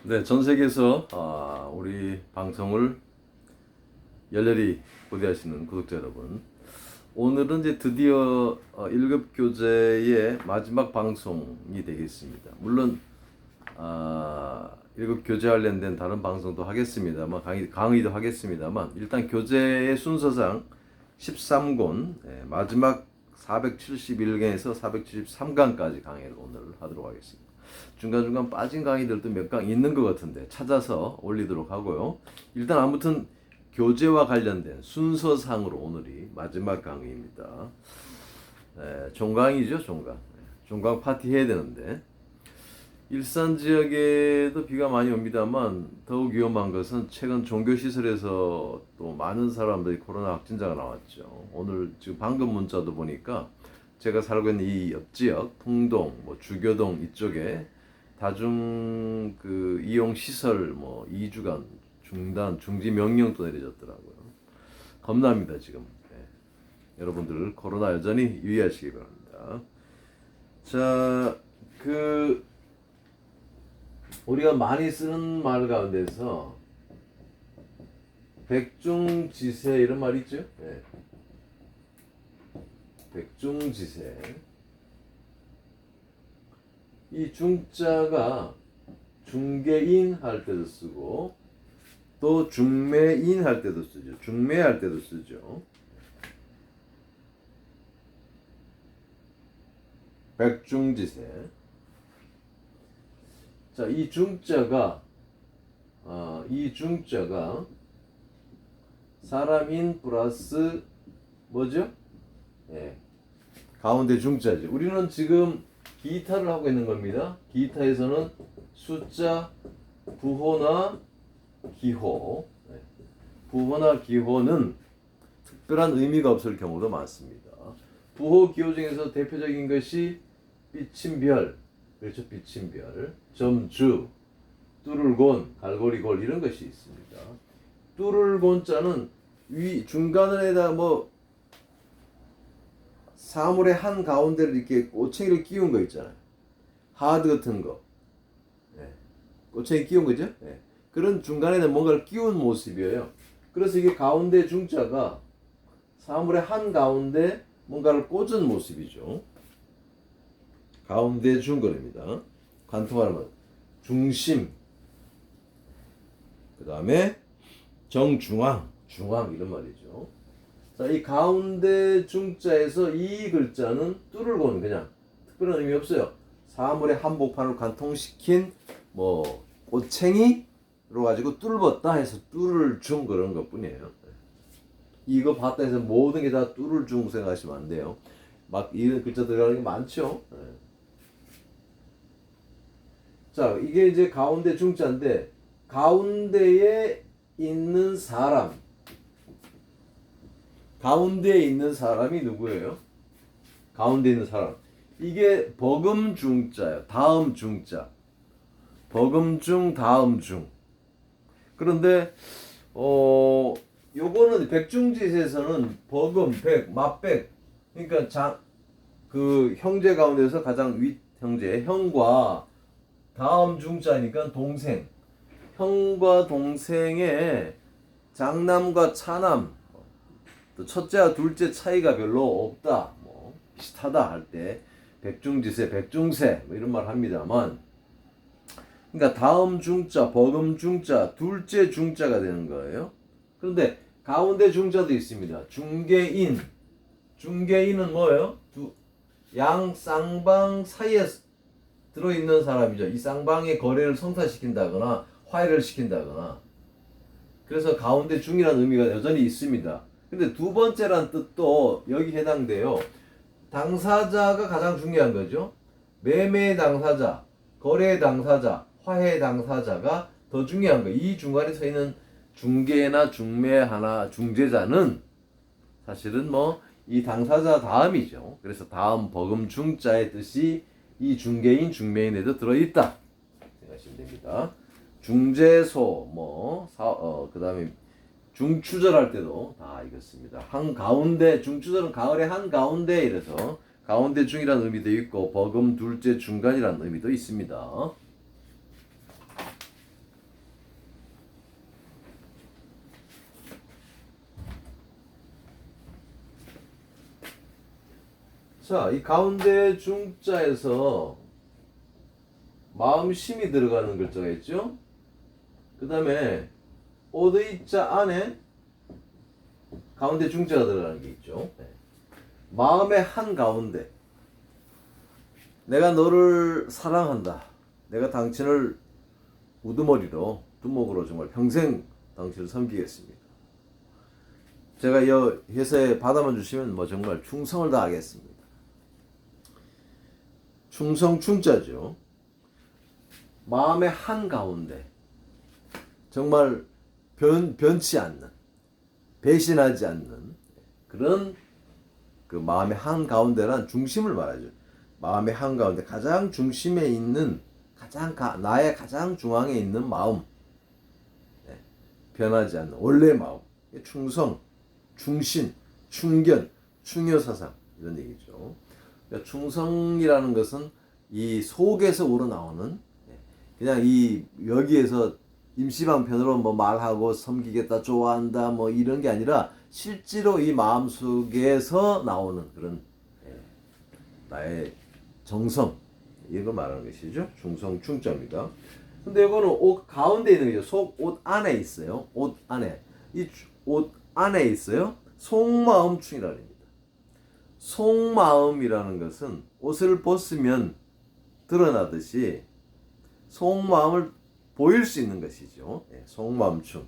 네, 전 세계에서 우리 방송을 열렬히 고대하시는 구독자 여러분, 오늘은 이제 드디어 1급 교재의 마지막 방송이 되겠습니다. 물론 1급 교재 관련된 다른 방송도 하겠습니다만, 강의도 하겠습니다만, 일단 교재의 순서상 13권, 마지막 471강에서 473강까지 강의를 오늘 하도록 하겠습니다. 중간중간 빠진 강의들도 몇 강 있는 것 같은데 찾아서 올리도록 하고요. 일단 아무튼 교재와 관련된 순서상으로 오늘이 마지막 강의입니다. 종강이죠, 종강. 종강 파티 해야 되는데 일산 지역에도 비가 많이 옵니다만 더욱 위험한 것은 최근 종교시설에서 또 많은 사람들이 코로나 확진자가 나왔죠. 오늘 지금 방금 문자도 보니까 제가 살고 있는 이 옆지역 통동, 주교동 이쪽에 다중 이용 시설 2주간 중단, 중지 명령도 내려졌더라고요. 겁납니다 지금. 여러분들 코로나 여전히 유의하시기 바랍니다. 자, 우리가 많이 쓰는 말 가운데서 백중지세 이런 말 있죠? 백중지세. 이 중자가 중개인 할 때도 쓰고 또 중매인 할 때도 쓰죠. 중매할 때도 쓰죠. 백중지세. 자, 이 중자가 사람인 플러스 뭐죠? 가운데 중자죠. 우리는 지금 기타를 하고 있는 겁니다. 기타에서는 숫자 부호나 기호, 부호나 기호는 특별한 의미가 없을 경우도 많습니다. 부호 기호 중에서 대표적인 것이 삐침별, 그렇죠? 삐침별, 점주, 뚜를곤, 갈고리골 이런 것이 있습니다. 뚜를곤자는 중간에다 사물의 한 가운데를 이렇게 꼬챙이를 끼운 거 있잖아요. 하드 같은 거. 꼬챙이 끼운 거죠? 그런 중간에는 뭔가를 끼운 모습이에요. 그래서 이게 가운데 중자가 사물의 한 가운데 뭔가를 꽂은 모습이죠. 가운데 중거리입니다. 관통하는 중심. 그 다음에 정중앙, 중앙 이런 말이죠. 자, 이 가운데 중자에서 이 글자는 뚜를곤 그냥 특별한 의미 없어요. 사물의 한복판을 관통시킨 꼬챙이로 가지고 뚫었다 해서 뚜를 중 그런 것 뿐이에요. 이거 봤다 해서 모든 게 다 뚜를 중 생각하시면 안 돼요. 막 이런 글자 들어가는 게 많죠. 자, 이게 이제 가운데 중자인데 가운데에 있는 사람. 가운데에 있는 사람이 누구예요? 가운데 있는 사람. 이게 버금중자예요. 다음 중자. 버금중, 다음 중. 그런데 요거는 백중지에서는 버금, 백, 맞백. 그러니까 형제 가운데서 가장 윗 형제, 형과 다음 중자니까 동생. 형과 동생의 장남과 차남. 또 첫째와 둘째 차이가 별로 없다, 비슷하다 할 때 백중지세, 백중세 이런 말 합니다만, 그러니까 다음 중자, 버금 중자, 둘째 중자가 되는 거예요. 그런데 가운데 중자도 있습니다. 중개인. 중개인은 뭐예요? 양 쌍방 사이에 들어있는 사람이죠. 이 쌍방의 거래를 성사시킨다거나 화해를 시킨다거나. 그래서 가운데 중이라는 의미가 여전히 있습니다. 근데 두 번째란 뜻도 여기 해당돼요. 당사자가 가장 중요한 거죠. 매매 당사자, 거래 당사자, 화해 당사자가 더 중요한 거예요. 이 중간에 서 있는 중개나 중매 하나 중재자는 사실은 이 당사자 다음이죠. 그래서 다음 버금 중자의 뜻이 이 중개인, 중매인에도 들어있다 생각하시면 됩니다. 중재소, 그 다음에 중추절할 때도 다 이겼습니다. 한가운데, 중추절은 가을의 한가운데 이래서 가운데 중이라는 의미도 있고 버금 둘째 중간이라는 의미도 있습니다. 자, 이 가운데 중자에서 마음심이 들어가는 글자가 있죠. 그 다음에 오드이자 안에 가운데 중자가 들어가는 게 있죠. 마음의 한 가운데 내가 너를 사랑한다. 내가 당신을 우두머리로 두목으로 정말 평생 당신을 섬기겠습니다. 제가 이 회사에 받아만 주시면 뭐 정말 충성을 다하겠습니다. 충성 충자죠. 마음의 한 가운데 정말 변치 않는, 배신하지 않는 그런 그 마음의 한 가운데란 중심을 말하죠. 마음의 한 가운데 가장 중심에 있는 나의 가장 중앙에 있는 마음, 변하지 않는 원래 마음, 충성, 충신, 충견, 충효사상 이런 얘기죠. 그러니까 충성이라는 것은 이 속에서 우러나오는 그냥 이 여기에서 임시방편으로 뭐 말하고 섬기겠다, 좋아한다 뭐 이런 게 아니라 실제로 이 마음 속에서 나오는 그런 나의 정성 이런 걸 말하는 것이죠. 충성 충자입니다. 근데 이거는 옷 가운데 있는 거죠. 속 옷 안에 있어요. 옷 안에 이 옷 안에 있어요. 속마음충이라는 겁니다. 속마음이라는 것은 옷을 벗으면 드러나듯이 속마음을 보일 수 있는 것이죠. 속마음충.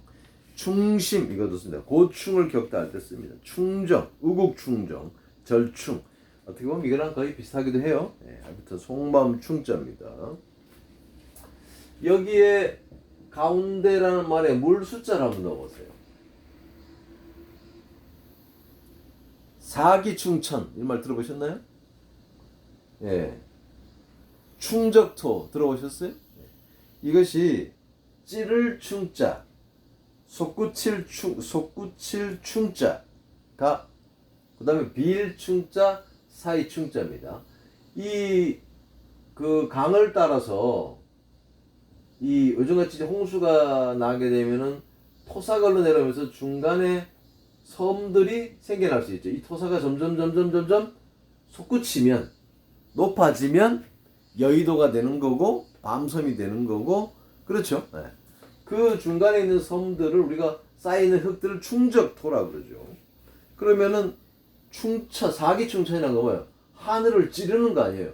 충심 이것도 씁니다. 고충을 겪다 할 때 씁니다. 충정, 우국충정, 절충. 어떻게 보면 이거랑 거의 비슷하기도 해요. 아무튼 속마음충자입니다. 여기에 가운데라는 말에 물 숫자를 한번 넣어보세요. 사기충천 이 말 들어보셨나요? 예. 충적토 들어보셨어요? 이것이 찌를 충자, 솟구칠 충자가 그 다음에 비일 충자, 사이 충자입니다. 이 그 강을 따라서 이 요즘같이 홍수가 나게 되면은 토사가 흘러내려오면서 중간에 섬들이 생겨날 수 있죠. 이 토사가 점점 솟구치면 높아지면 여의도가 되는 거고 밤섬이 되는 거고 그렇죠. 그 중간에 있는 섬들을 우리가 쌓이는 흙들을 충적토라 그러죠. 그러면은 사기충천이라는 거 뭐예요? 하늘을 찌르는 거 아니에요.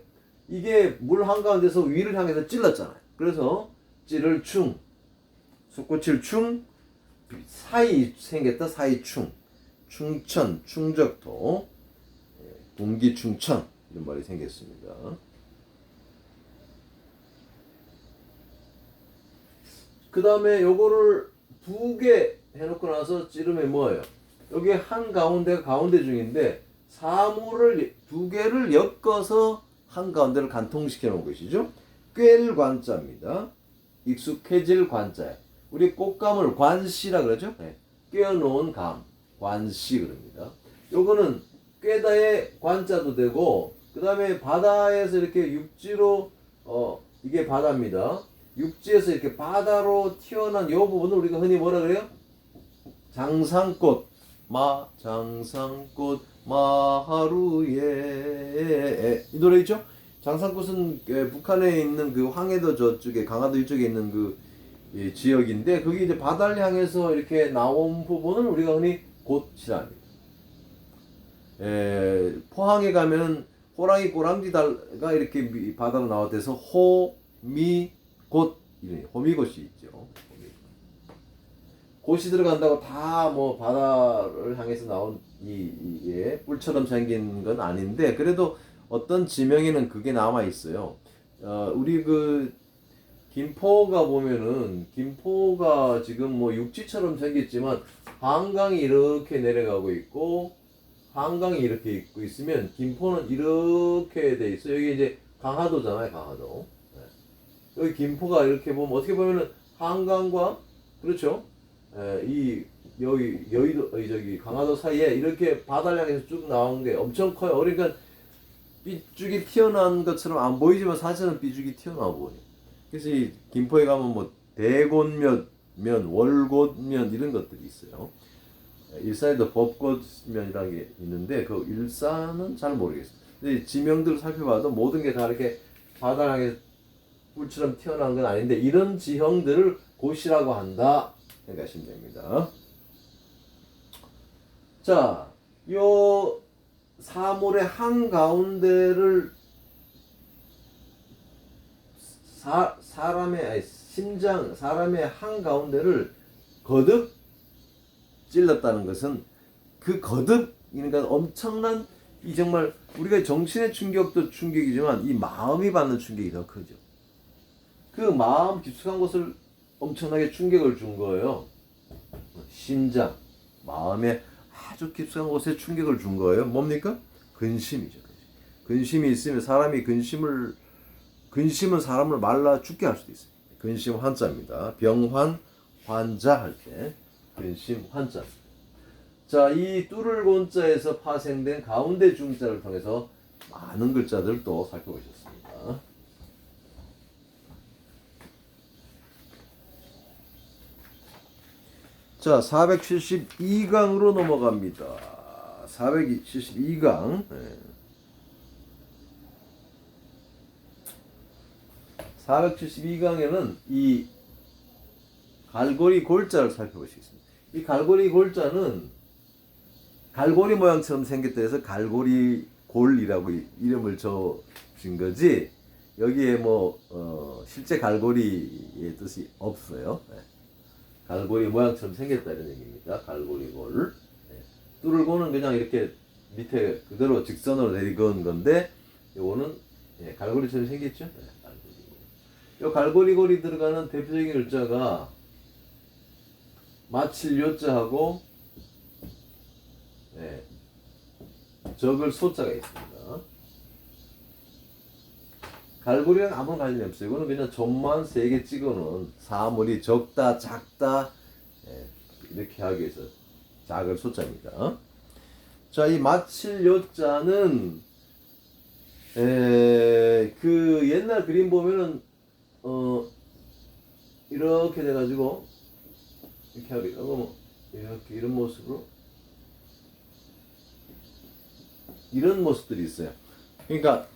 이게 물 한가운데서 위를 향해서 찔렀잖아요. 그래서 찌를 충, 솟구칠 충, 사이 생겼다 사이충, 충천, 충적토, 분기충천 이런 말이 생겼습니다. 그 다음에 요거를 두 개 해놓고 나서 찌르면 뭐예요? 여기 한 가운데 중인데 사물을 두 개를 엮어서 한 가운데를 간통시켜 놓은 것이죠. 꿰를 관자입니다. 익숙해질 관자에 우리 꽃감을 관시라 그러죠. 꿰어놓은 감, 관시 그럽니다. 요거는 꿰다의 관자도 되고 그 다음에 바다에서 이렇게 육지로 이게 바다입니다. 육지에서 이렇게 바다로 튀어난 이 부분을 우리가 흔히 뭐라 그래요? 장상꽃, 장상꽃 마하루에 이 노래 있죠? 장상꽃은 북한에 있는 그 황해도 저쪽에 강화도 이쪽에 있는 그 지역인데 그게 이제 바다를 향해서 이렇게 나온 부분은 우리가 흔히 꽃이라 합니다. 포항에 가면 호랑이 꼬랑지가 이렇게 바다로 나와서 호미곶 호미곶이 있죠. 곳이 들어간다고 다 뭐 바다를 향해서 나온 이게 뿔처럼 생긴 건 아닌데 그래도 어떤 지명에는 그게 남아 있어요. 우리 그 김포가 보면은 김포가 지금 뭐 육지처럼 생겼지만 한강이 이렇게 내려가고 있고 한강이 이렇게 있고 있으면 김포는 이렇게 돼 있어. 여기 이제 강화도잖아요, 강화도. 여기 김포가 이렇게 보면 어떻게 보면은 한강과 그렇죠. 이 여기 여의도 저기 강화도 사이에 이렇게 바다를 향해서 쭉 나온 게 엄청 커요. 그러니까 삐죽이 튀어나온 것처럼 안 보이지만 사실은 삐죽이 튀어나오고. 그래서 이 김포에 가면 뭐 대곤면, 월곶면 이런 것들이 있어요. 일산에도 법곶면이라는 게 있는데 그 일산은 잘 모르겠어요. 근데 지명들을 살펴봐도 모든 게 다 이렇게 바다랑에 뿔처럼 튀어나온 건 아닌데 이런 지형들을 곳이라고 한다 생각하시면 됩니다. 자, 요 사물의 한가운데를 사람의 한가운데를 거듭 찔렀다는 것은 그 거듭, 그러니까 엄청난 이 정말 우리가 정신의 충격도 충격이지만 이 마음이 받는 충격이 더 크죠. 그 마음 깊숙한 곳을 엄청나게 충격을 준 거예요. 심장, 마음에 아주 깊숙한 곳에 충격을 준 거예요. 뭡니까? 근심이죠. 근심이 있으면 사람이 근심은 사람을 말라 죽게 할 수도 있어요. 근심 환자입니다. 병환, 환자 할 때 근심 환자. 자, 이 뚫을 곤자에서 파생된 가운데 중자를 통해서 많은 글자들 또 살펴보셨습니다. 자, 472강으로 넘어갑니다. 472강. 472강에는 이 갈고리 골자를 살펴보시겠습니다. 이 갈고리 골자는 갈고리 모양처럼 생겼다 해서 갈고리 골이라고 이름을 줘준 거지 여기에 실제 갈고리의 뜻이 없어요. 갈고리 모양처럼 생겼다 이런 얘기입니다. 갈고리 골. 뚫을 고는 그냥 이렇게 밑에 그대로 직선으로 내리건 건데 요거는 갈고리처럼 생겼죠. 요 갈고리 골이 들어가는 대표적인 글자가 마칠 요자하고 적을 소자가 있습니다. 갈고리랑 아무 관련이 없어요. 이거는 그냥 점만 3개 찍어놓은 사물이 적다, 작다 이렇게 하기 위해서 작을 소자입니다. 자, 이 마칠 요자는 그 옛날 그림 보면은 이렇게 돼가지고 이렇게 하고 이렇게 이런 모습으로 이런 모습들이 있어요. 그러니까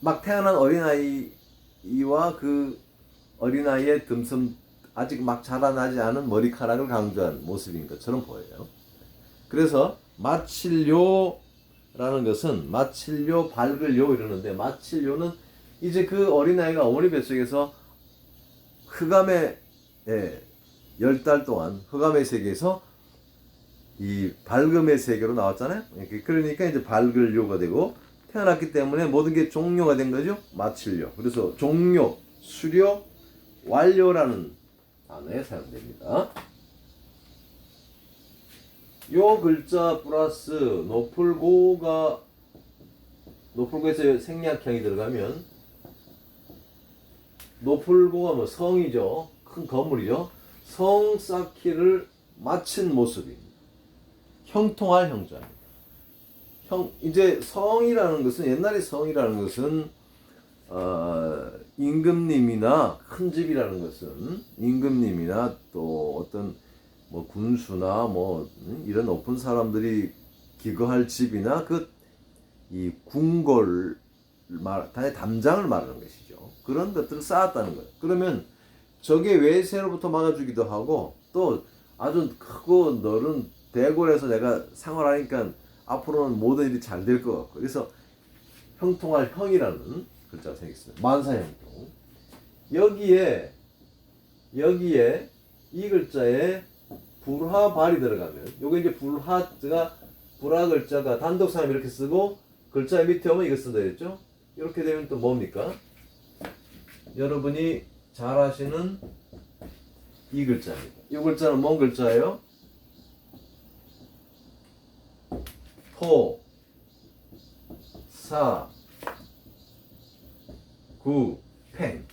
막 태어난 어린아이와 그 어린아이의 듬슴 아직 막 자라나지 않은 머리카락을 강조한 모습인 것처럼 보여요. 그래서 마칠요라는 것은 마칠요, 밝을요 이러는데 마칠요는 이제 그 어린아이가 어머니 뱃속에서 흑암의 10달 동안 흑암의 세계에서 이 밝음의 세계로 나왔잖아요. 그러니까 이제 밝을요가 되고 태어났기 때문에 모든 게 종료가 된 거죠. 마칠요. 그래서 종료, 수료, 완료라는 단어에 사용됩니다. 요 글자 플러스 노풀고에서 생략형이 들어가면 노풀고가 성이죠. 큰 건물이죠. 성 쌓기를 마친 모습입니다. 형통할 형자입니다. 이제 성이라는 것은 옛날에 성이라는 것은 임금님이나 큰 집이라는 것은 임금님이나 또 어떤 군수나 이런 높은 사람들이 기거할 집이나 이 궁궐 담장을 말하는 것이죠. 그런 것들을 쌓았다는 거예요. 그러면 적의 외세로부터 막아주기도 하고 또 아주 크고 넓은 대궐에서 내가 생활하니까 앞으로는 모든 일이 잘 될 것 같고 그래서 형통할 형이라는 글자가 생겼습니다. 만사형통. 여기에 이 글자에 불화발이 들어가면 요게 이제 불화 글자가 단독사람 이렇게 쓰고 글자 밑에 오면 이거 쓴다 했죠. 이렇게 되면 또 뭡니까? 여러분이 잘 아시는 이 글자입니다. 이 글자는 뭔 글자예요? 토, 사, 구, 팽.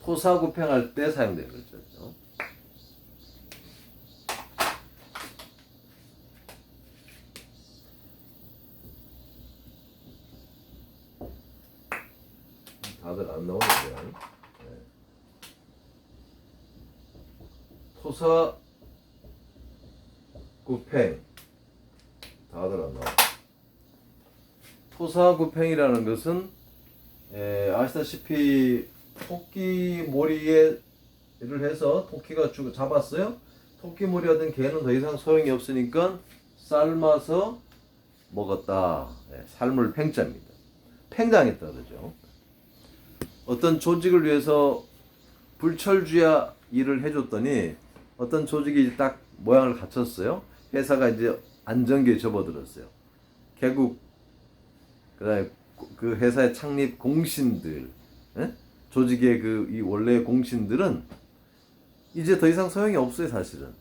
토사구팽 할 때 사용되는 글자죠. 다들 안 나오는데요. 토사구팽. 다들 안 나와. 토사구팽이라는 것은 아시다시피 토끼 모리를 해서 토끼가 잡았어요. 토끼 모리가 된 개는 더 이상 소용이 없으니까 삶아서 먹었다. 삶을 팽자입니다. 팽당했다 그러죠. 어떤 조직을 위해서 불철주야 일을 해줬더니 어떤 조직이 딱 모양을 갖췄어요. 회사가 이제 안정기에 접어들었어요. 개국, 그다음에 그 회사의 창립 공신들, 조직의 이 원래 공신들은 이제 더 이상 소용이 없어요, 사실은.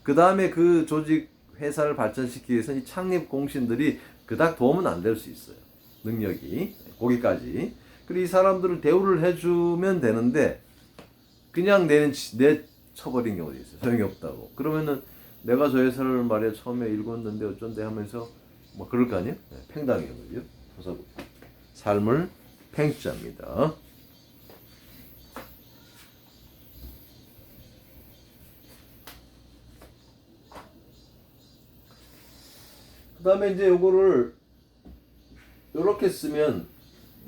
그 다음에 그 조직 회사를 발전시키기 위해서는 이 창립 공신들이 그닥 도움은 안 될 수 있어요. 능력이 거기까지. 그리고 이 사람들을 대우를 해주면 되는데 그냥 내쳐버린 경우도 있어요. 소용이 없다고. 그러면은 내가 저 회사를 말이야 처음에 읽었는데 어쩐데 하면서 뭐 그럴 거 아니에요? 팽당해요, 그죠? 삶을 팽자입니다. 그 다음에 이제 요거를 요렇게 쓰면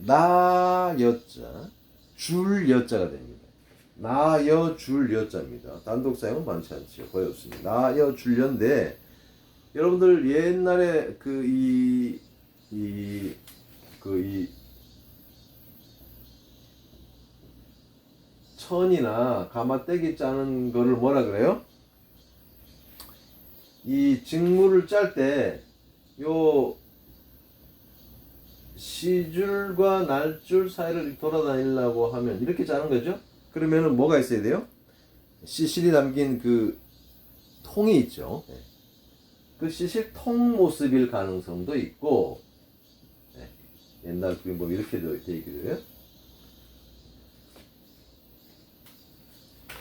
나여자 줄 여자가 됩니다. 나여 줄 여자입니다. 단독 사용은 많지 않죠. 거의 없습니다. 나여 줄 여인데 여러분들 옛날에 천이나 가마떼기 짜는 거를 뭐라 그래요? 이 직물을 짤 때 요 시줄과 날줄 사이를 돌아다니려고 하면 이렇게 짜는 거죠. 그러면은 뭐가 있어야 돼요? 시실이 담긴 그 통이 있죠. 그 시실 통 모습일 가능성도 있고, 옛날 그림 보면 이렇게 되어 있기도 해요.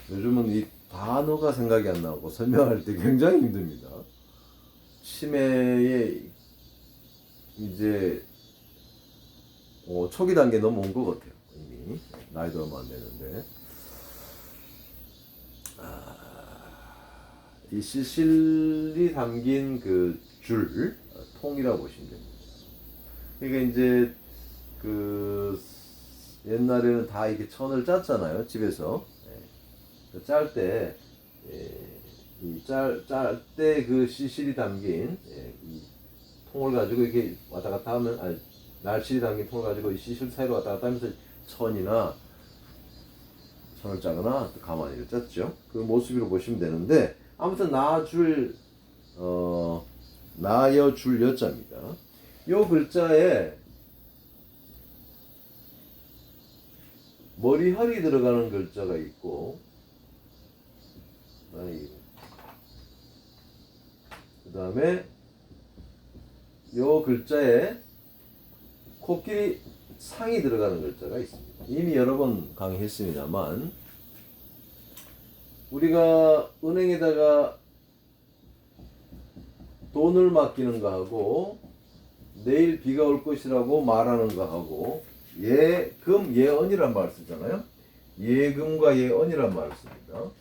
요즘은 이 단어가 생각이 안 나고 설명할 때 굉장히 힘듭니다. 치매에 이제 초기 단계 넘어온 것 같아요. 이미 나이도 얼마 안 되는데 이 시실이 담긴 그 줄 통이라고 보시면 됩니다. 그러니까 이제 그 옛날에는 다 이렇게 천을 짰잖아요, 집에서. 짤 때 짤 때 그 시실이 담긴 이 통을 가지고 이렇게 왔다 갔다 하면 날실이 담긴 통을 가지고 이 시실 사이로 왔다 갔다 하면서 천을 짜거나 가마니를 짰죠. 그 모습으로 보시면 되는데 아무튼 나여 줄 여자입니다. 요 글자에 머리혈이 들어가는 글자가 있고 그 다음에 요 글자에 코끼리 상이 들어가는 글자가 있습니다. 이미 여러 번 강의했습니다만 우리가 은행에다가 돈을 맡기는 거하고 내일 비가 올 것이라고 말하는 거하고 예금 예언이란 말을 쓰잖아요. 예금과 예언이란 말을 씁니다.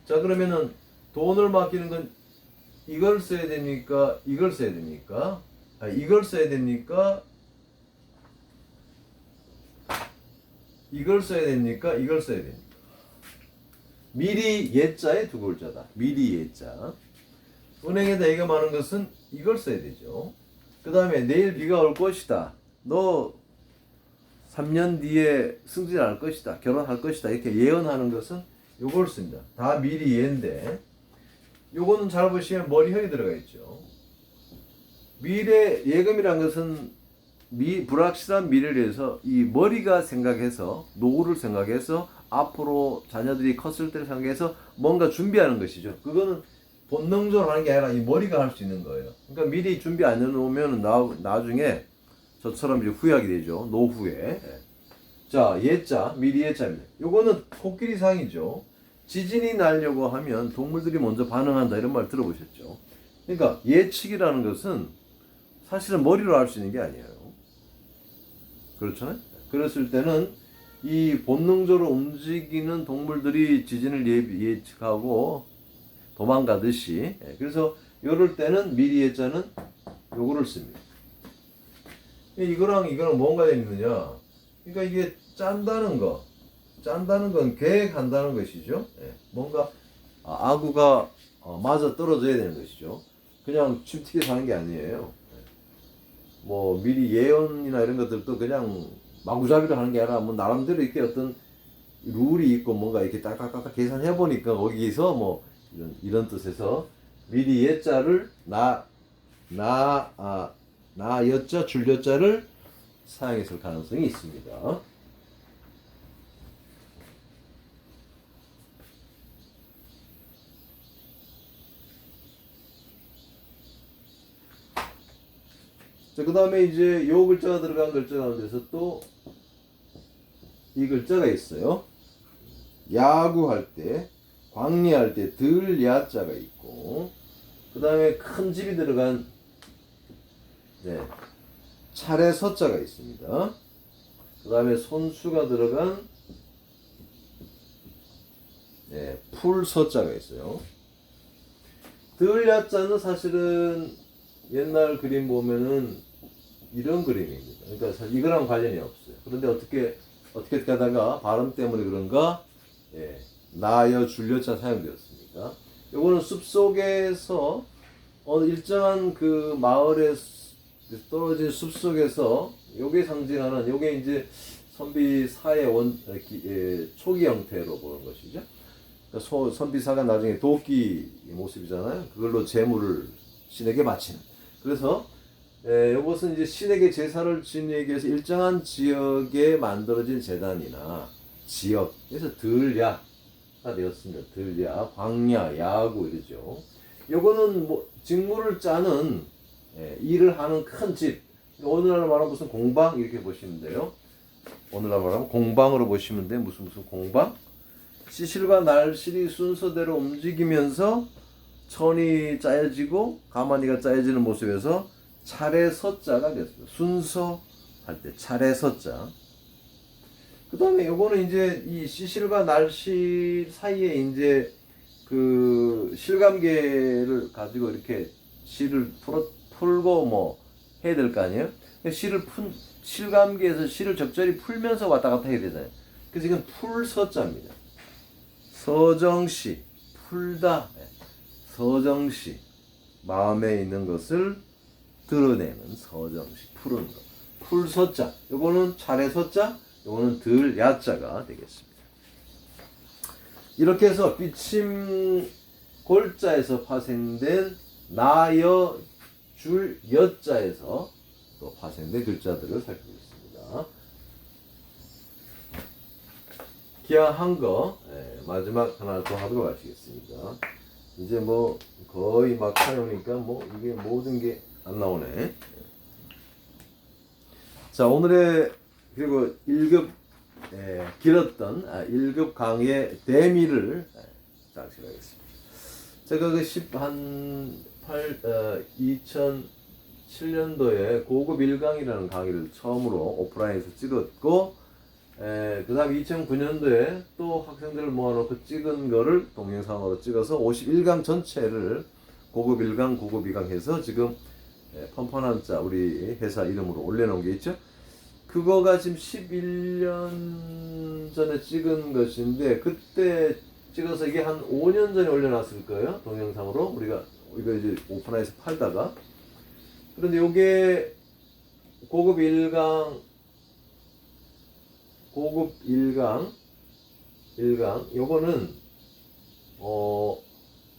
자, 그러면은 돈을 맡기는 건 이걸 써야 됩니까? 이걸 써야 됩니까? 이걸 써야 됩니까? 이걸 써야 됩니까? 이걸 써야 됩니까? 미리 예자의 두 글자다. 미리 예자. 은행에다 예금하는 것은 이걸 써야 되죠. 그 다음에 내일 비가 올 것이다. 너 3년 뒤에 승진할 것이다. 결혼할 것이다. 이렇게 예언하는 것은 요걸 씁니다. 다 미리 예인데 요거는 잘 보시면 머리혈이 들어가 있죠. 미래 예금이란 것은 불확실한 미래를 위해서 이 머리가 생각해서 노후를 생각해서 앞으로 자녀들이 컸을 때를 생각해서 뭔가 준비하는 것이죠. 그거는 본능적으로 하는 게 아니라 이 머리가 할 수 있는 거예요. 그러니까 미리 준비 안 해놓으면 나중에 저처럼 이제 후회하게 되죠. 노후에. 자, 예자, 미리 예자입니다. 요거는 코끼리상이죠. 지진이 나려고 하면 동물들이 먼저 반응한다 이런 말 들어보셨죠. 그러니까 예측이라는 것은 사실은 머리로 할 수 있는 게 아니에요. 그렇잖아요. 그랬을 때는 이 본능적으로 움직이는 동물들이 지진을 예측하고 도망가듯이 그래서 이럴 때는 미리 예자는 요거를 씁니다. 이거랑 이거랑 뭔가 있느냐? 그러니까 이게 짠다는 건 계획한다는 것이죠. 예, 뭔가 아구가 맞아 떨어져야 되는 것이죠. 그냥 침튀게 사는 게 아니에요. 뭐 미리 예언이나 이런 것들도 그냥 마구잡이로 하는 게 아니라 뭐 나름대로 이렇게 어떤 룰이 있고 뭔가 이렇게 딱딱딱 계산해 보니까 거기서 뭐 이런 뜻에서 미리 예자를 나 여자 줄 여자를 사용했을 가능성이 있습니다. 자, 그 다음에 이제 요 글자가 들어간 글자 가운데서 또 이 글자가 있어요. 야구할 때, 광리할 때 들 야자가 있고, 그 다음에 큰 집이 들어간 차례 서자가 있습니다. 그 다음에 손수가 들어간 풀 서자가 있어요. 들 야자는 사실은 옛날 그림 보면은 이런 그림입니다. 그러니까 사실 이거랑 관련이 없어요. 그런데 어떻게 하다가 발음 때문에 그런가 나여 줄여자 사용되었습니다. 요거는 숲속에서 일정한 그 마을에 떨어진 숲속에서 요게 상징하는 요게 이제 선비사의 초기 형태로 보는 것이죠. 그러니까 선비사가 나중에 도끼 모습이잖아요. 그걸로 제물을 신에게 바치는. 그래서 이것은 이제 신에게 제사를 지내기 위해서 일정한 지역에 만들어진 제단이나 지역에서 들야가 되었습니다. 들야, 광야, 야구 이러죠. 요거는 뭐 직무를 짜는 일을 하는 큰 집. 오늘날 말하면 무슨 공방 이렇게 보시면 돼요. 오늘날 말하면 공방으로 보시면 돼. 무슨 공방? 시실과 날실이 순서대로 움직이면서 천이 짜여지고 가마니가 짜여지는 모습에서 차례 서자가 됐습니다. 순서 할 때 차례 서자. 그 다음에 요거는 이제 이 시실과 날실 사이에 이제 그 실감계를 가지고 이렇게 실을 풀고 뭐 해야 될 거 아니에요? 실감계에서 실을 적절히 풀면서 왔다 갔다 해야 되잖아요. 그래서 이건 풀서자입니다. 서정시, 풀다. 서정시, 마음에 있는 것을 드러내는 서정시, 푸른 것. 풀서자, 요거는 차례서자, 요거는 들야자가 되겠습니다. 이렇게 해서 비침 골자에서 파생된 나여 줄 여자에서 또 파생된 글자들을 살펴보겠습니다. 기하한 거 마지막 하나 더 하도록 하시겠습니다. 이제 뭐 거의 막판에 오니까 뭐 이게 모든 게 안 나오네. 자, 오늘의 그리고 1급 길었던 1급 강의의 대미를 작성하겠습니다. 제가 그 2007년도에 고급 1강이라는 강의를 처음으로 오프라인에서 찍었고, 그 다음 2009년도에 또 학생들을 모아놓고 찍은 거를 동영상으로 찍어서 51강 전체를 고급 1강, 고급 2강 해서 지금 펀펀한자 우리 회사 이름으로 올려놓은 게 있죠. 그거가 지금 11년 전에 찍은 것인데, 그때 찍어서 이게 한 5년 전에 올려놨을 거예요. 동영상으로 우리가 이거 이제 오픈해서 팔다가. 그런데 요게 고급 1강 요거는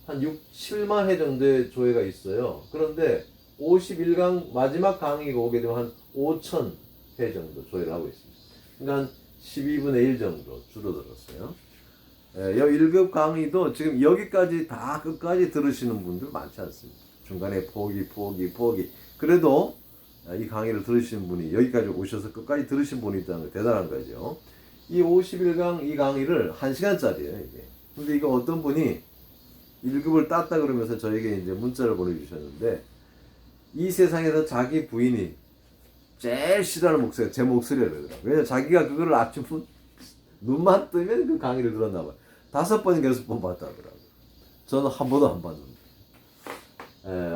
한 7만 회 정도의 조회가 있어요. 그런데 51강 마지막 강의가 오게 되면 한 5천 회 정도 조회를 하고 있습니다. 그러니까 한 12분의 1 정도 줄어들었어요. 여 1급 강의도 지금 여기까지 다 끝까지 들으시는 분들 많지 않습니다. 중간에 포기. 그래도 이 강의를 들으시는 분이 여기까지 오셔서 끝까지 들으신 분이 있다는 게 대단한 거죠. 이 51강 이 강의를 1시간짜리예요, 이게. 근데 이거 어떤 분이 1급을 땄다 그러면서 저에게 이제 문자를 보내주셨는데, 이 세상에서 자기 부인이 제일 싫어하는 목소리가 제 목소리라더라고요. 왜냐면 자기가 그거를 아침 눈만 뜨면 그 강의를 들었나 봐요. 5번인가 6번 봤다 하더라고요. 저는 한 번도 안 봤는데.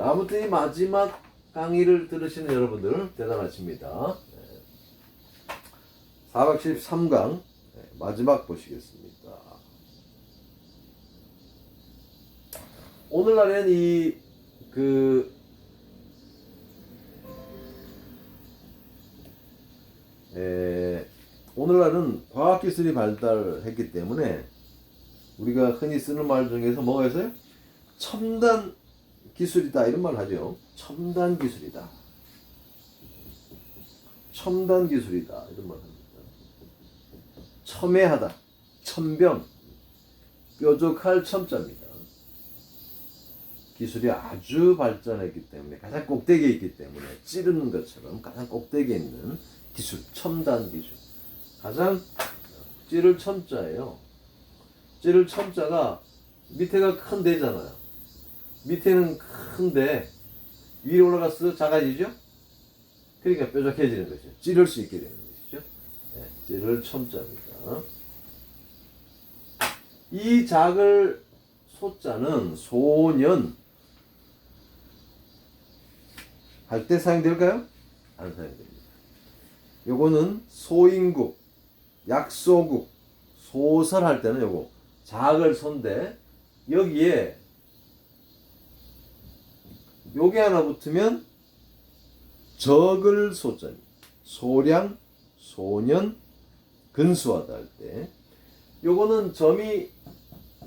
아무튼 이 마지막 강의를 들으시는 여러분들 대단하십니다. 473강 마지막 보시겠습니다. 오늘날엔 오늘날은 과학기술이 발달했기 때문에 우리가 흔히 쓰는 말 중에서 뭐가 있어요? 첨단 기술이다 이런 말 하죠. 첨단 기술이다. 첨단 기술이다 이런 말 합니다. 첨예하다. 첨병. 뾰족할 첨자입니다. 기술이 아주 발전했기 때문에 가장 꼭대기에 있기 때문에 찌르는 것처럼 가장 꼭대기에 있는 기술, 첨단 기술. 가장 찌를 첨자예요. 찌를 첨자가 밑에가 큰 데잖아요. 밑에는 큰데 위에 올라가서 작아지죠? 그러니까 뾰족해지는 것이죠. 찌를 수 있게 되는 것이죠. 네, 찌를 첨자입니다. 이 작을 소자는 소년 할 때 사용될까요? 안 사용됩니다. 요거는 소인국, 약소국, 소설할 때는 요거 작을 손대 여기에 요게 하나 붙으면 적을 소자입니다. 소량, 소년, 근수하다 할 때 요거는 점이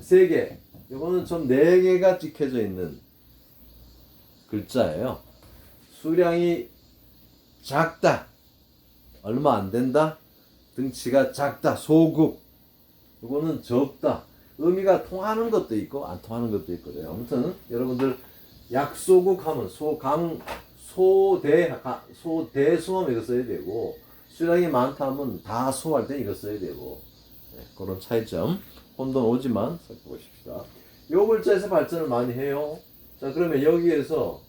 3개, 요거는 점 4개가 찍혀져 있는 글자예요. 수량이 작다, 얼마 안 된다, 등치가 작다, 소국. 요거는 적다. 의미가 통하는 것도 있고 안 통하는 것도 있고 그래요. 아무튼 여러분들 약소국 하면 소대수하면 이거 써야 되고 수량이 많다 하면 다소할 때 이거 써야 되고 그런 차이점 혼돈 오지만 살펴보십시다. 요 글자에서 발전을 많이 해요. 자 그러면 여기에서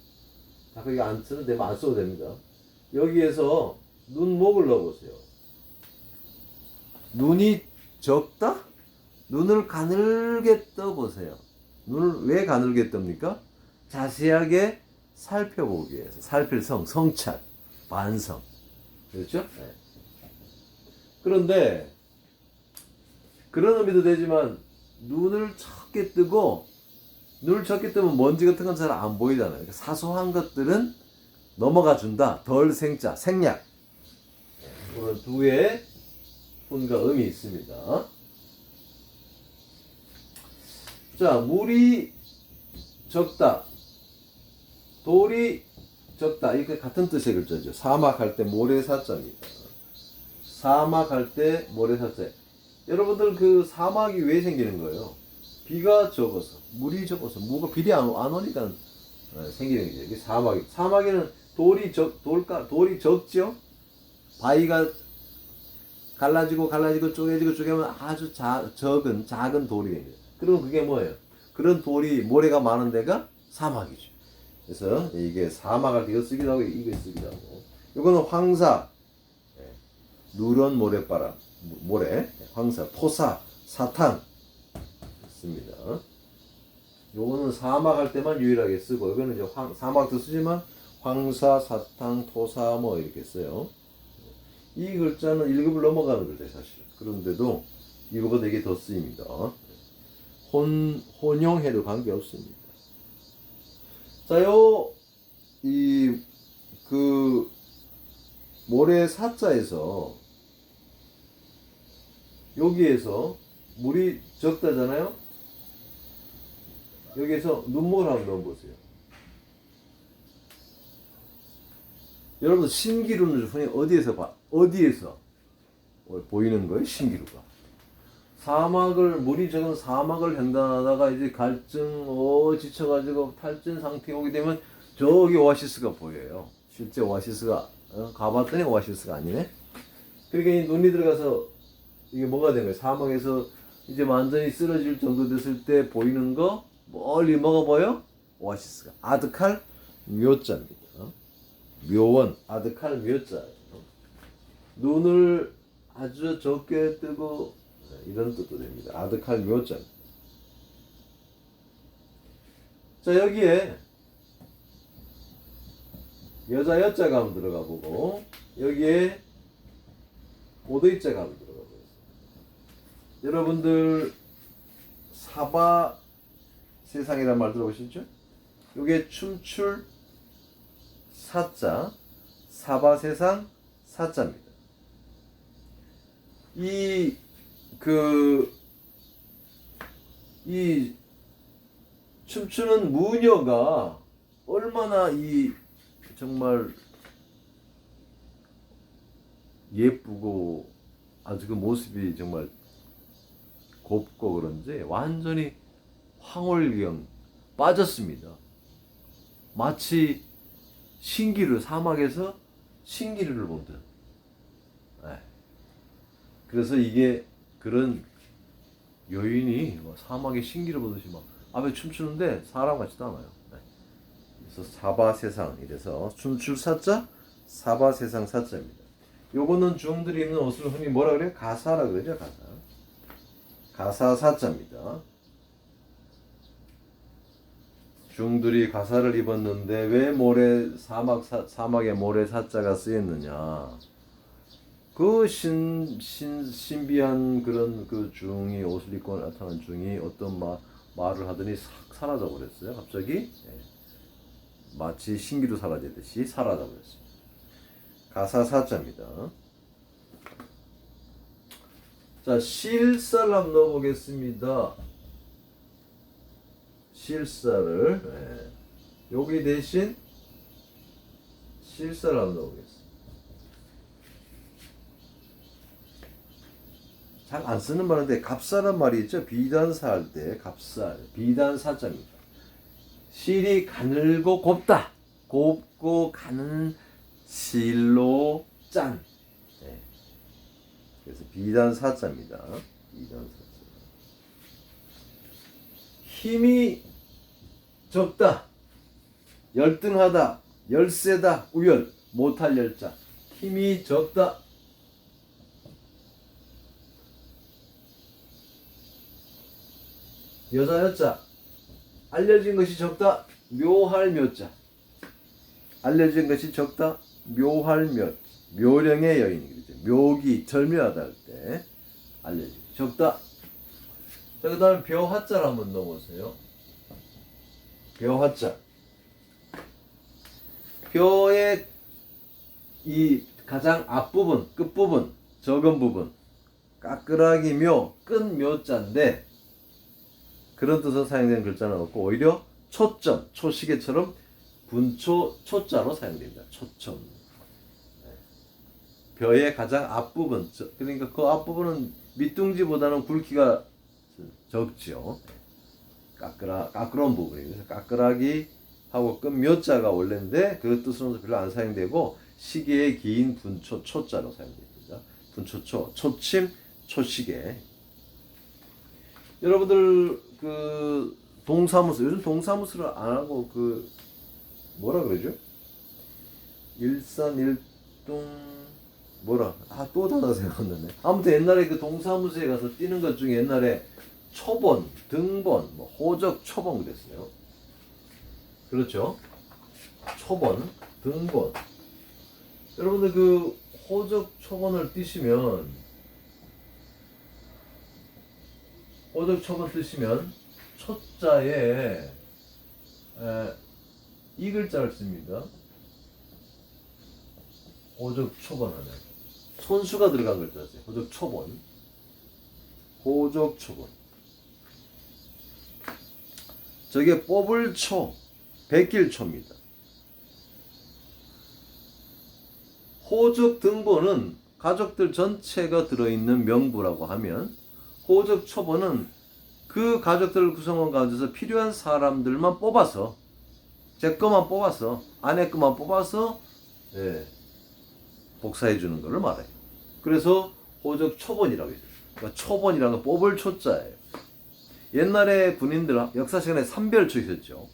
거기 안 쓰는 데면 안 써도 됩니다. 여기에서 눈목을 넣어보세요. 눈이 적다? 눈을 가늘게 떠보세요. 눈을 왜 가늘게 떱니까? 자세하게 살펴보기 위해서. 살필 성찰, 반성. 그렇죠? 네. 그런데 그런 의미도 되지만 눈을 적게 뜨고 눈을 적게 뜨면 먼지 같은 건 잘 안 보이잖아요. 그러니까 사소한 것들은 넘어가 준다. 덜 생자, 생략. 이런 두 개의 훈과 음이 있습니다. 자, 물이 적다. 돌이 적다. 이게 같은 뜻의 글자죠. 사막할 때 모래사자입니다. 사막할 때 모래사자. 여러분들 그 사막이 왜 생기는 거예요? 비가 적어서, 물이 적어서, 비리 안 오니까 생기는 거죠. 이게 사막에는 돌이 적죠? 바위가 갈라지고 쪼개지면 아주 작은 돌이 됩니다. 그럼 그게 뭐예요? 그런 돌이, 모래가 많은 데가 사막이죠. 그래서 이게 사막할 때 이거 쓰기도 하고 이거 쓰기도 하고. 이거는 황사, 누런 모래바람, 모래, 황사, 토사, 사탕 있습니다. 요거는 사막할 때만 유일하게 쓰고, 이거는 이제 사막도 쓰지만 황사, 사탕, 토사 뭐 이렇게 써요. 이 글자는 1급을 넘어가는 글자예요, 사실. 그런데도 이거보다 이게 더 쓰입니다. 혼용해도 관계없습니다. 자, 모래 사자에서 여기에서 물이 적다잖아요? 여기에서 눈목을 한번 넣어보세요. 여러분, 신기루는 흔히 어디에서 보이는 거예요? 신기루가. 물이 적은 사막을 횡단하다가 이제 지쳐가지고 탈진 상태에 오게 되면 저기 오아시스가 보여요. 실제 오아시스가, 가봤더니 오아시스가 아니네? 그러니까 이 눈이 들어가서 이게 뭐가 된 거예요? 사막에서 이제 완전히 쓰러질 정도 됐을 때 보이는 거, 멀리 뭐가 보여? 오아시스가. 아드칼 묘자입니다. 묘원, 아드칼 묘자예요. 눈을 아주 적게 뜨고, 이런 뜻도 됩니다. 아드칼 묘자. 자, 여기에 여자 여자가 한번 들어가 보고 여기에 오도이자가 한번 들어가 보겠습니다. 여러분들 사바 세상이란 말 들어보셨죠? 이게 춤출 사자, 사바 세상 사자입니다. 이 춤추는 무녀가 얼마나 정말 예쁘고 아주 그 모습이 정말 곱고 그런지 완전히 황홀경 빠졌습니다. 마치 신기루 사막에서 신기루를 보듯. 그래서 이게 그런 여인이 사막에 신기루 보듯이 막 앞에 춤추는데 사람 같지도 않아요. 그래서 사바 세상 이래서 춤출 사자 사바 세상 사자입니다. 요거는 중들이 입는 옷을 흔히 뭐라 그래요? 가사라 그러죠. 가사 사자입니다. 중들이 가사를 입었는데 왜 사막에 모래 사자가 쓰였느냐? 그 신비한 그런 그 중이 옷을 입고 나타난 중이 어떤 말을 하더니 싹 사라져 버렸어요. 갑자기 마치 신기루 사라지듯이 사라져 버렸어요. 가사 사자입니다. 자, 실사를 한번 넣어보겠습니다. 실사를 여기 대신 실사를 한번 넣어보겠습니다. 잘 안 쓰는 말인데 갑사란 말이 있죠. 비단사 할 때 갑사, 비단사자입니다. 실이 가늘고 곱다. 곱고 가는 실로 짠. 그래서 비단사자입니다. 비단사자. 힘이 적다. 열등하다. 열세다. 우열. 못할 열자. 힘이 적다. 여자 여자. 알려진 것이 적다. 묘할 묘자. 알려진 것이 적다. 묘할 묘. 묘령의 여인이 그러죠. 묘기 절묘하다 할 때 알려진 것이 적다. 자, 그 다음에 벼화자를 한번 넣어보세요. 벼화자. 벼의 이 가장 앞부분, 끝부분, 적은 부분, 까끄라기 묘, 끝 묘자인데 그런 뜻으로 사용되는 글자는 없고 오히려 초점, 초시계처럼 분초 초자로 사용됩니다. 초점. 벼의 가장 앞부분, 그러니까 그 앞부분은 밑둥지보다는 굵기가 적죠. 까끄러운 부분이에요. 그래서 까끄라기 하고 끝 묘자가 원래인데 그 뜻으로는 별로 안 사용되고 시계의 긴 분초 초자로 사용됩니다. 분초초, 초침, 초시계. 여러분들 그 동사무소 요즘 동사무소를 안 하고 그 뭐라 그러죠? 일산일동 뭐라 또 단어 생각났네. 아무튼 옛날에 그 동사무소에 가서 뛰는 것 중에 옛날에 초본, 등본, 뭐 호적, 초본 그랬어요. 그렇죠? 초본, 등본. 여러분들 그 호적, 초본을 뛰시면 호적, 초본 뜨시면 초자에 이 글자를 씁니다. 호적, 초본 하면 손수가 들어간 글자죠. 호적, 초본. 호적, 초본. 저게 뽑을 초, 베낄 초입니다. 호적 등본은 가족들 전체가 들어있는 명부라고 하면 호적 초본은 그 가족들 구성원 가운데서 필요한 사람들만 뽑아서 제 거만 뽑아서 아내 거만 뽑아서 복사해 주는 것을 말해요. 그래서 호적 초본이라고 있어요. 그러니까 초본이라는 건 뽑을 초자예요. 옛날에 군인들 역사 시간에 삼별초 있었죠.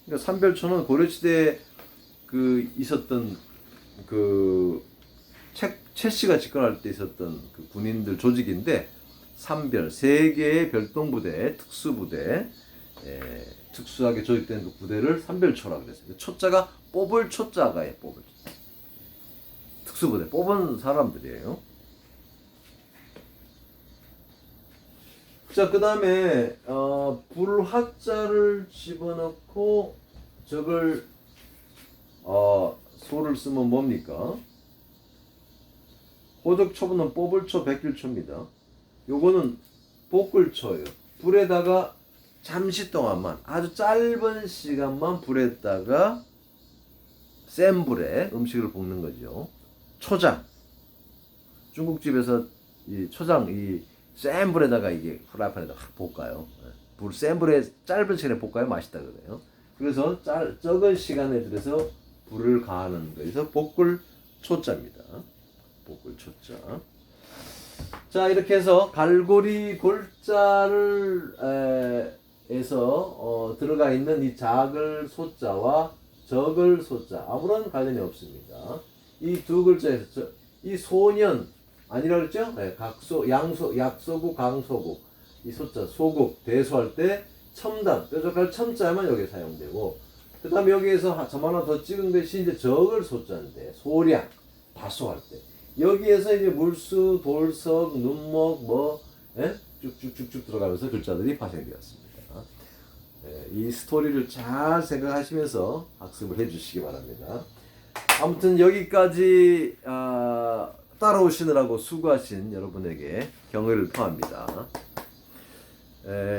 그러니까 삼별초는 고려시대에 그 있었던 그 최씨가 집권할 때 있었던 그 군인들 조직인데 삼별 세 개의 별동부대, 특수부대, 특수하게 조직된 그 부대를 산별초라고 그랬어요. 초자가 뽑을 초자가예요. 뽑을 초자. 특수부대 뽑은 사람들이에요. 자, 그 다음에 불화자를 집어넣고 적을 소를 쓰면 뭡니까? 호적초보는 뽑을초, 백길초입니다. 요거는 볶을초예요. 불에다가 잠시 동안만, 아주 짧은 시간만 불에다가 센 불에 음식을 볶는 거죠. 초장. 중국집에서 이 초장, 이 센 불에다가 이게 프라이팬에다 확 볶아요. 센 불에 짧은 시간에 볶아야 맛있다 그래요. 그래서 적은 시간에 들여서 불을 가하는 거에서 볶을 초자입니다. 볶을 초자. 자, 이렇게 해서 갈고리 골자를 에서 들어가 있는 이 작을 소자와 적을 소자 아무런 관련이 없습니다. 이 두 글자에서 이 소년 아니라 그랬죠? 네, 각소, 양소, 약소국, 강소국 이 소자 소국 대소할 때 첨단 뾰족할 첨자만 여기 사용되고 그 다음에 여기에서 점 하나 더 찍은 것이 이제 적을 소자인데 소량 다소할 때 여기에서 이제 물수, 돌석, 눈목 뭐 쭉쭉쭉쭉 들어가면서 글자들이 파생되었습니다. 이 스토리를 잘 생각하시면서 학습을 해주시기 바랍니다. 아무튼 여기까지 따라오시느라고 수고하신 여러분에게 경의를 표합니다.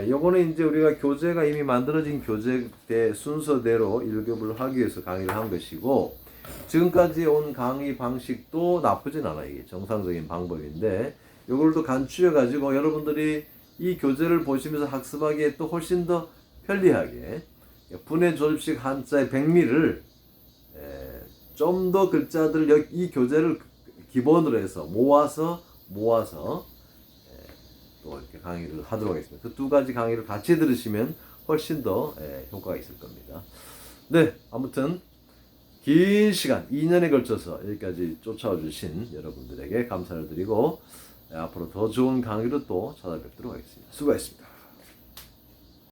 요거는 이제 우리가 교재가 이미 만들어진 교재 순서대로 1급을 하기 위해서 강의를 한 것이고 지금까지 온 강의 방식도 나쁘진 않아요. 이게 정상적인 방법인데 요걸 또 간추려 가지고 여러분들이 이 교재를 보시면서 학습하기에 또 훨씬 더 편리하게 분해 조립식 한자의 백미를 좀 더 글자들 이 교재를 기본으로 해서 모아서 또 이렇게 강의를 하도록 하겠습니다. 그 두 가지 강의를 같이 들으시면 훨씬 더 효과가 있을 겁니다. 네, 아무튼 긴 시간 2년에 걸쳐서 여기까지 쫓아와 주신 여러분들에게 감사를 드리고 앞으로 더 좋은 강의로 또 찾아뵙도록 하겠습니다. 수고하셨습니다.